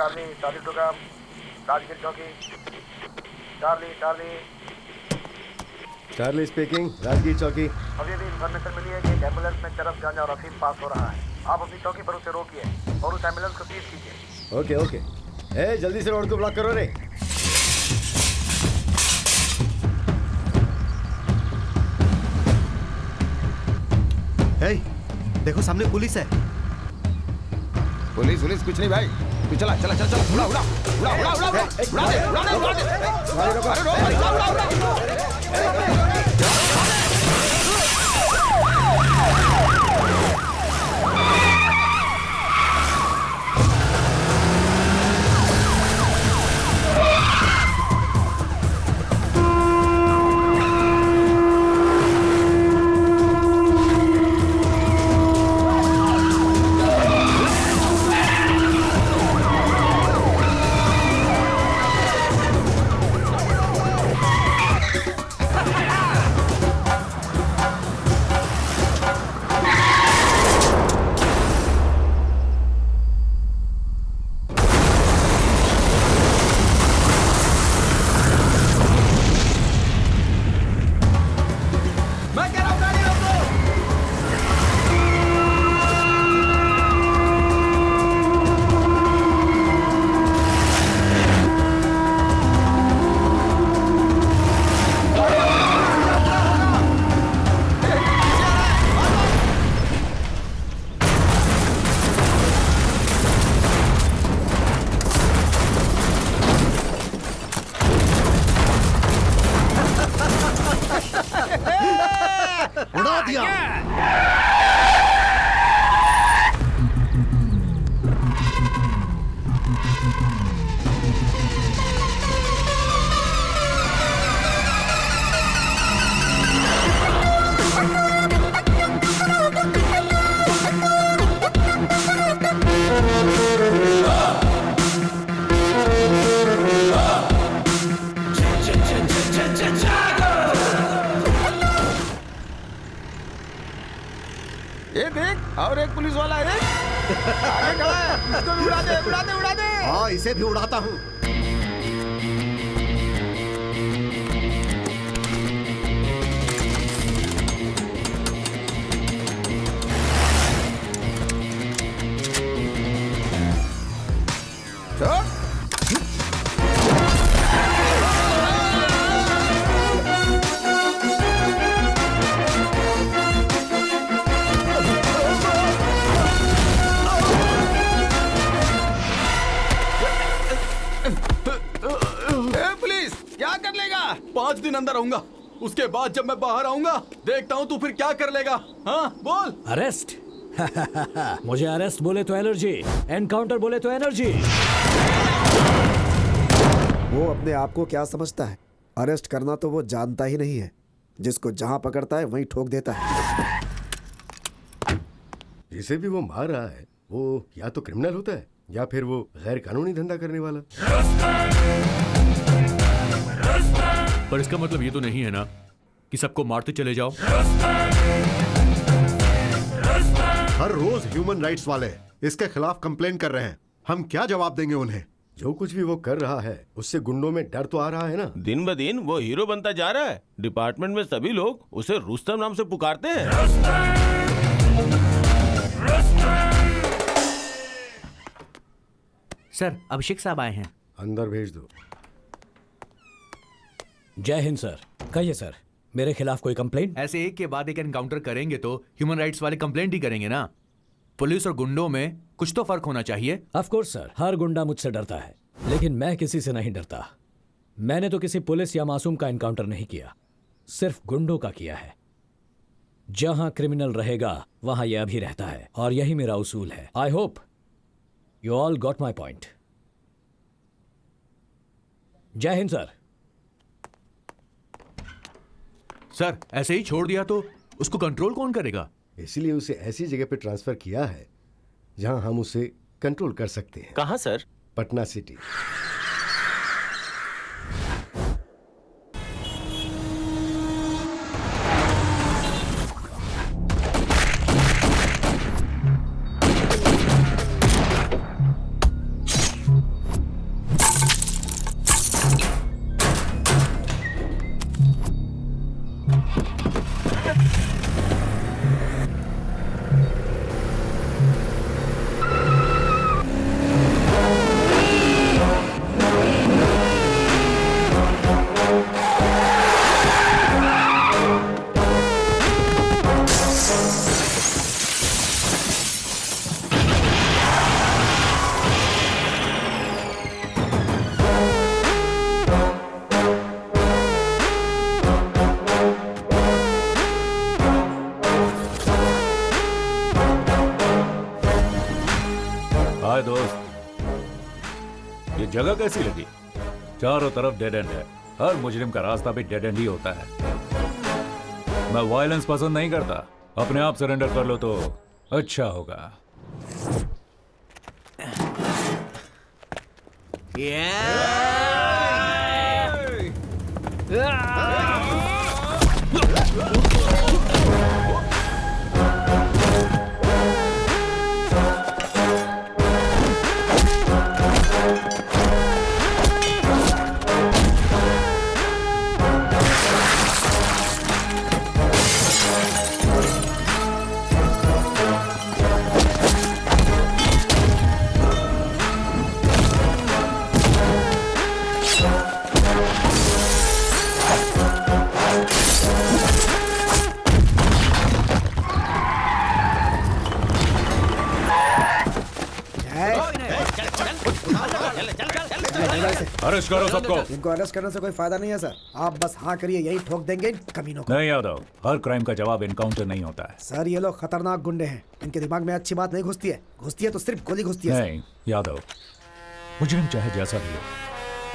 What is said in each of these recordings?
Charlie Charlie to come, Rajgir Chowki. Charlie Charlie Charlie speaking, Rajgir Chowki. अभी भी information मिली है कि एक एम्बुलेंस में चरस गांजा और अफीम पास हो रहा है। आप अपनी चौकी पर उसे रोकिए और उस एम्बुलेंस को सीज कीजिए। Okay okay. ए जल्दी से रोड को ब्लॉक करो रे। हे, देखो सामने पुलिस है। पुलिस कुछ नहीं भाई, तू चला चला चला चला, उड़ा उड़ा उड़ा उड़ा उड़ा उड़ा उड़ा दे उड़ा दे उड़ा दे। अरे रोक उड़ा उड़ा उड़ा। उड़ा दिया। ये देख, और एक पुलिस वाला है आगे खड़ा है, इसको भी उड़ा दे उड़ा दे उड़ा दे। हाँ, इसे भी उड़ाता हूँ। पुलिस क्या कर लेगा? 5 दिन अंदर रहूंगा, उसके बाद जब मैं बाहर आऊंगा देखता हूँ तू फिर क्या कर लेगा। हाँ बोल। अरेस्ट? मुझे अरेस्ट बोले तो एलर्जी, एनकाउंटर बोले तो एनर्जी। वो अपने आप को क्या समझता है? अरेस्ट करना तो वो जानता ही नहीं है। जिसको जहां पकड़ता है वहीं ठोक देता है। जिसे भी वो मार रहा है वो या तो क्रिमिनल होता है या फिर वो गैर कानूनी धंधा करने वाला। पर इसका मतलब ये तो नहीं है ना कि सबको मारते चले जाओ। हर रोज ह्यूमन राइट्स वाले इसके खिलाफ कंप्लेन कर रहे हैं। हम क्या जवाब देंगे उन्हें? जो कुछ भी वो कर रहा है उससे गुंडों में डर तो आ रहा है ना। दिन ब दिन वो हीरो बनता जा रहा है। डिपार्टमेंट में सभी लोग उसे रुस्तम नाम से पुकारते हैं। सर, अभिषेक साहब आए हैं। अंदर भेज दो। जय हिंद सर। कहिए सर, मेरे खिलाफ कोई कंप्लेंट? ऐसे एक के बाद एक एनकाउंटर करेंगे तो ह्यूमन राइट्स वाले कंप्लेंट ही करेंगे ना। पुलिस और गुंडों में कुछ तो फर्क होना चाहिए। ऑफ कोर्स सर, हर गुंडा मुझसे डरता है, लेकिन मैं किसी से नहीं डरता। मैंने तो किसी पुलिस या मासूम का एनकाउंटर नहीं किया, सिर्फ गुंडों का किया है। जहां क्रिमिनल रहेगा वहां यह भी रहता है, और यही मेरा उसूल है। I hope you all got my point. जय हिंद सर। सर, ऐसे ही छोड़ दिया तो उसको कंट्रोल कौन करेगा? इसलिए उसे ऐसी जगह पे ट्रांसफर किया है जहां हम उसे कंट्रोल कर सकते हैं। कहां सर? पटना सिटी। हाय दोस्त, ये जगह कैसी लगी? चारों तरफ डेड एंड है। हर मुजरिम का रास्ता भी डेड एंड ही होता है। मैं वायलेंस पसंद नहीं करता। अपने आप सरेंडर कर लो तो अच्छा होगा। अरेस्ट करो सबको। इनको अरेस्ट करने से कोई फायदा नहीं है सर। आप बस हाँ करिए, यही ठोक देंगे इन कमीनों को। नहीं यादव, हर क्राइम का जवाब एनकाउंटर नहीं होता है। सर ये लोग खतरनाक गुंडे हैं। इनके दिमाग में अच्छी बात नहीं घुसती है। घुसती है तो सिर्फ गोली घुसती है। नहीं यादव, मुजरिम चाहे जैसा भी हो,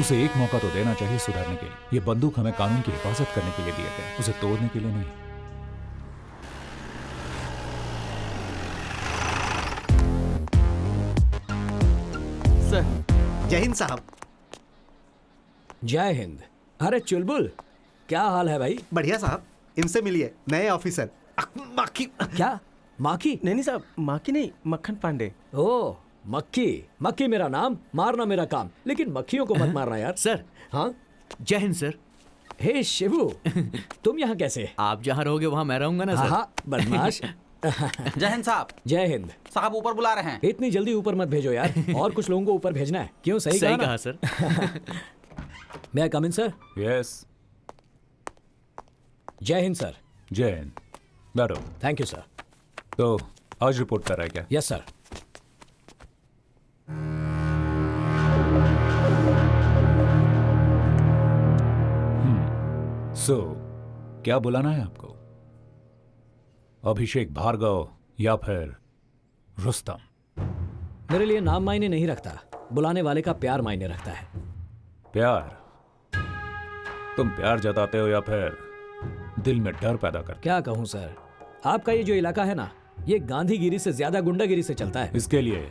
उसे एक मौका तो देना चाहिए सुधरने के लिए। ये बंदूक हमें कानून की हिफाजत करने के लिए दिए गए, उसे तोड़ने के लिए नहीं। सर। जय हिंद साहब। जय हिंद। अरे चुलबुल, क्या हाल है भाई? बढ़िया साहब, इनसे मिलिए, नए ऑफिसर। माखी? क्या माखी? नहीं साहब, माखी नहीं, मक्खन पांडे। ओ मक्खी। मक्खी मेरा नाम, मारना मेरा काम, लेकिन मक्खियों को मत मारना यार। सर। हाँ जय हिंद सर। हे शिवू, तुम यहाँ कैसे? आप जहाँ रहोगे वहाँ मैं रहूंगा ना सर। हाँ बदमाश। जय हिंद साहब। जय हिंद साहब, ऊपर बुला रहे हैं। इतनी जल्दी ऊपर मत भेजो यार, और कुछ लोगों को ऊपर भेजना है। क्यों? सही कहा sir. May I come in, sir? Yes. जय हिंद सर। जय हिंद। बैठो। Thank you sir. तो आज रिपोर्ट कर रहा है क्या? Yes sir. सो क्या बुलाना है आपको? अभिषेक भार्गव या फिर रुस्तम? मेरे लिए नाम मायने नहीं रखता, बुलाने वाले का प्यार मायने रखता है। प्यार? तुम प्यार जताते हो या फिर दिल में डर पैदा करते? क्या कहूं सर, आपका ये जो इलाका है ना, ये गांधीगिरी से ज्यादा गुंडागिरी से चलता है। इसके लिए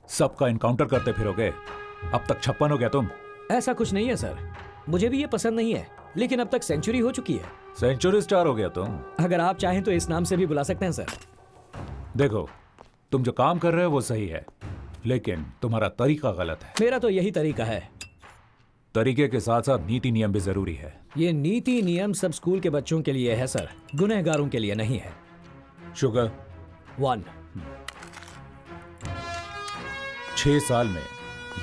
सबका इनकाउंटर करते फिरोगे? अब तक 56 हो गया तुम। ऐसा कुछ नहीं है सर, मुझे भी ये पसंद नहीं है, लेकिन अब तक सेंचुरी हो चुकी है। सेंचुरी स्टार हो गया तुम। अगर आप चाहें तो इस नाम से भी बुला सकते हैं सर। देखो, तुम जो काम कर रहे हो वो सही है, लेकिन तुम्हारा तरीका गलत है। मेरा तो यही तरीका है। तरीके के साथ साथ नीति नियम भी जरूरी है। ये नीति नियम सब स्कूल के बच्चों के लिए है सर, गुनहगारों के लिए नहीं है। शुगर 1। 6 साल में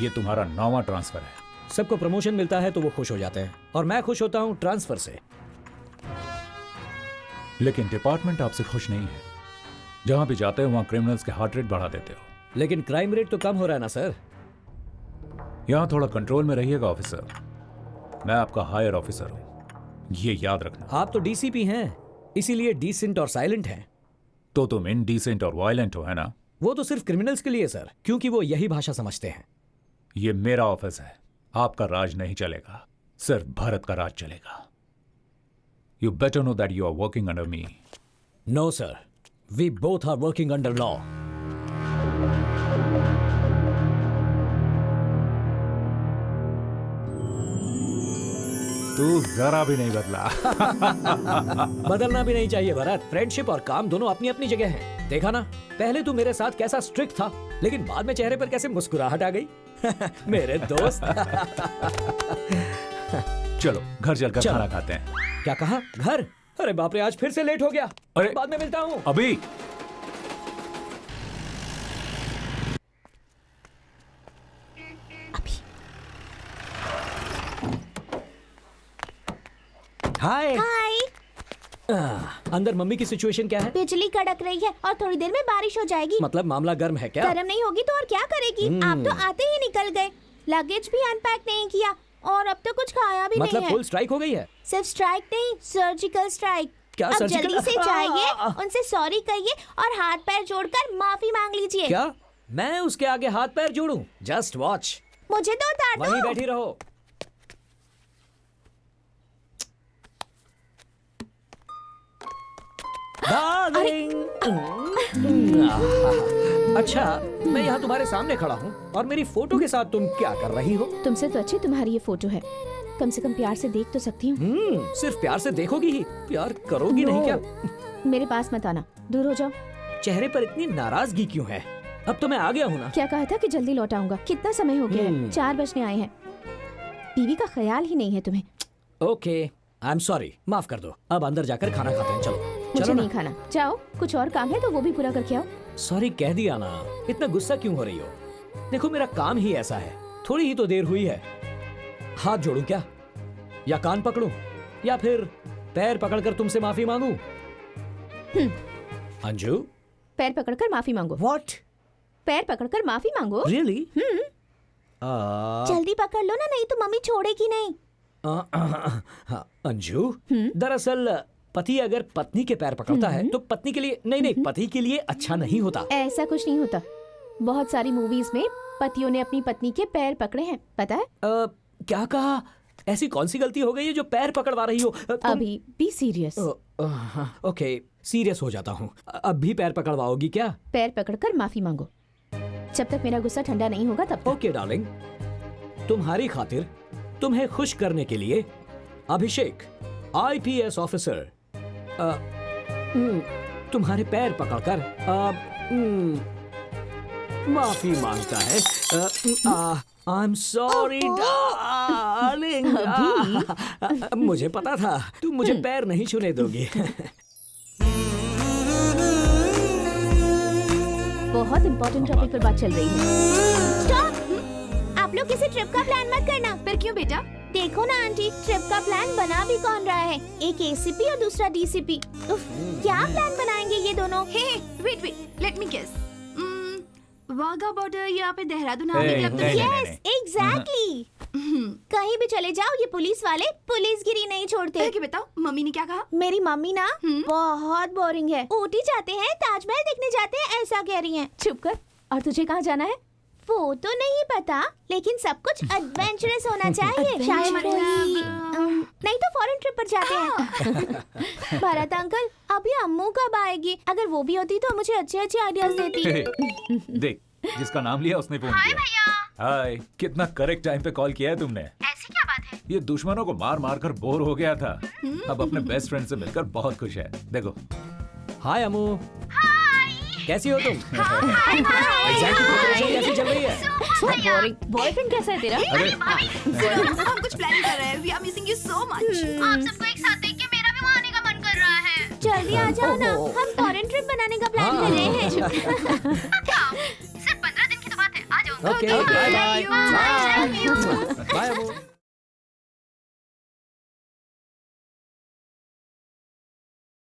ये तुम्हारा 9वां ट्रांसफर है। सबको प्रमोशन मिलता है तो वो खुश हो जाते हैं, और मैं खुश होता हूं ट्रांसफर से। लेकिन डिपार्टमेंट आपसे खुश नहीं है। जहां भी जाते हो वहां क्रिमिनल्स के हार्ट रेट बढ़ा देते हो। लेकिन क्राइम रेट तो कम हो रहा है ना सर। यहां थोड़ा कंट्रोल में रहिएगा ऑफिसर। मैं आपका हायर ऑफिसर हूं, ये याद रखना। आप तो डीसीपी हैं, इसीलिए डिसेंट और साइलेंट हैं। तो तुम इनडिसेंट और वायलेंट हो, है ना? वो तो सिर्फ क्रिमिनल्स के लिए सर, क्योंकि वो यही भाषा समझते हैं। ये मेरा ऑफिस है, आपका राज नहीं चलेगा, सिर्फ भारत का राज चलेगा। You better know that you are working under me. No sir, we both are working under law. तू जरा भी नहीं बदला। बदलना भी नहीं चाहिए भरत। फ्रेंडशिप और काम दोनों अपनी अपनी जगह हैं। देखा ना, पहले तू मेरे साथ कैसा स्ट्रिक्ट था, लेकिन बाद में चेहरे पर कैसे मुस्कुराहट आ गई। मेरे दोस्त। चलो घर चलकर खाना खाते हैं। क्या कहा? घर? अरे बाप रे, आज फिर से लेट हो गया। अरे बाद में मिलता हूँ। अभी हाय। हाय। अंदर मम्मी की सिचुएशन क्या है? बिजली कड़क रही है और थोड़ी देर में बारिश हो जाएगी। मतलब मामला गर्म है क्या? गर्म नहीं होगी तो और क्या करेगी? आप तो आते ही निकल गए, लगेज भी अनपैक नहीं किया और अब तो कुछ खाया भी मतलब नहीं है। फुल स्ट्राइक हो गई है? सिर्फ स्ट्राइक नहीं, सर्जिकल स्ट्राइक। क्या अब सर्जिकल? जल्दी से जाइए, उनसे सॉरी कहिए और हाथ पैर जोड़कर माफी मांग लीजिए। क्या मैं उसके आगे हाथ पैर जोड़ूं? Just watch. मुझे तो उतार दो। वहीं बैठी रहो। अच्छा, मैं यहाँ तुम्हारे सामने खड़ा हूँ और मेरी फोटो के साथ तुम क्या कर रही हो? तुमसे तो अच्छी तुम्हारी ये फोटो है, कम से कम प्यार से देख तो सकती हूँ। सिर्फ प्यार से देखोगी ही, प्यार करोगी नहीं क्या? मेरे पास मत आना, दूर हो जाओ। चेहरे पर इतनी नाराजगी क्यों है? अब तो मैं आ गया हूँ ना। क्या कहा था कि जल्दी लौट आऊंगा? कितना समय हो गया है? 4 बजने आए हैं। बीवी का ख्याल ही नहीं है तुम्हें। ओके, आई एम सॉरी, माफ कर दो। अब अंदर जाकर खाना खाते हैं। चलो मुझे नहीं खाना, जाओ। कुछ और काम है तो वो भी पूरा करके आओ। सॉरी कह दिया ना, इतना गुस्सा क्यों हो रही हो? देखो मेरा काम ही ऐसा है, थोड़ी ही तो देर हुई है। हाथ जोड़ूं क्या, या कान पकड़ूं, या फिर पैर पकड़कर तुमसे माफी मांगूं? अंजू, पैर पकड़कर माफी मांगो। व्हाट? पैर पकड़कर माफी मांगो? रियली? जल्दी पकड़ लो ना, नहीं तो मम्मी छोड़ेगी नहीं। अंजू, दरअसल पति अगर पत्नी के पैर पकड़ता है तो पत्नी के लिए नहीं, पति के लिए अच्छा नहीं होता। ऐसा कुछ नहीं होता। बहुत सारी मूवीज में पतियों ने अपनी पत्नी के पैर पकड़े हैं, पता है? क्या कहा? ऐसी कौन सी गलती हो गई है जो पैर पकड़वा रही हो? अभी बी सीरियस। ओके, सीरियस हो जाता हूँ। अब भी पैर पकड़वाओगी क्या? पैर पकड़कर माफी मांगो, जब तक मेरा गुस्सा ठंडा नहीं होगा तब तक। ओके डार्लिंग, तुम्हारी खातिर तुम्हें खुश करने के लिए अभिषेक IPS ऑफिसर तुम्हारे पैर पकड़कर माफी मांगता है। I am sorry darling. मुझे पता था तुम मुझे पैर नहीं छूने दोगी। बहुत इम्पोर्टेंट टॉपिक पर बात चल रही है। स्टॉप! आप लोग किसी ट्रिप का प्लान मत करना। फिर क्यों बेटा? देखो ना आंटी, ट्रिप का प्लान बना भी कौन रहा है? एक ACP और दूसरा DCP। क्या प्लान बनाएंगे ये दोनों? Wait, let me guess. Wagah border यहाँ पे देहरादून आने क्लब तो यस, एग्जैक्टली। कहीं भी चले जाओ, ये पुलिस वाले पुलिसगिरी नहीं छोड़ते। क्या बताओ, मम्मी ने क्या कहा? मेरी मम्मी ना बहुत बोरिंग है। ऊटी जाते हैं, ताजमहल देखने जाते हैं, ऐसा कह रही हैं। चुप कर। और तुझे कहाँ जाना है? वो तो नहीं पता, लेकिन सब कुछ एडवेंचरस होना चाहिए। शायद नहीं तो फॉरेन ट्रिप पर जाते हैं। भरत अंकल, अभी अम्मू कब आएगी? अगर वो भी होती तो मुझे अच्छे अच्छे आइडियाज देती। देख, जिसका नाम लिया उसने फोन किया। हाय, कितना करेक्ट टाइम पे कॉल किया है तुमने। ऐसी क्या बात है? ये दुश्मनों को मार मार कर बोर हो गया था, अब अपने बेस्ट फ्रेंड से मिलकर बहुत खुश है। देखो। हाय अम्मू। कैसी हो तुम? कैसी चल रही है? बॉयफ्रेंड कैसा है तेरा? हम कुछ प्लान कर रहे हैं। We are missing you so much. आप सबको एक साथ देख के मेरा भी वहाँ आने का मन कर रहा है। जल्दी आ जाओ ना, हम फॉरेन ट्रिप बनाने का प्लान कर रहे हैं। सिर्फ 15 दिन की तो बात है, आ जाऊंगा। Okay, bye bye. बाय अम्मू।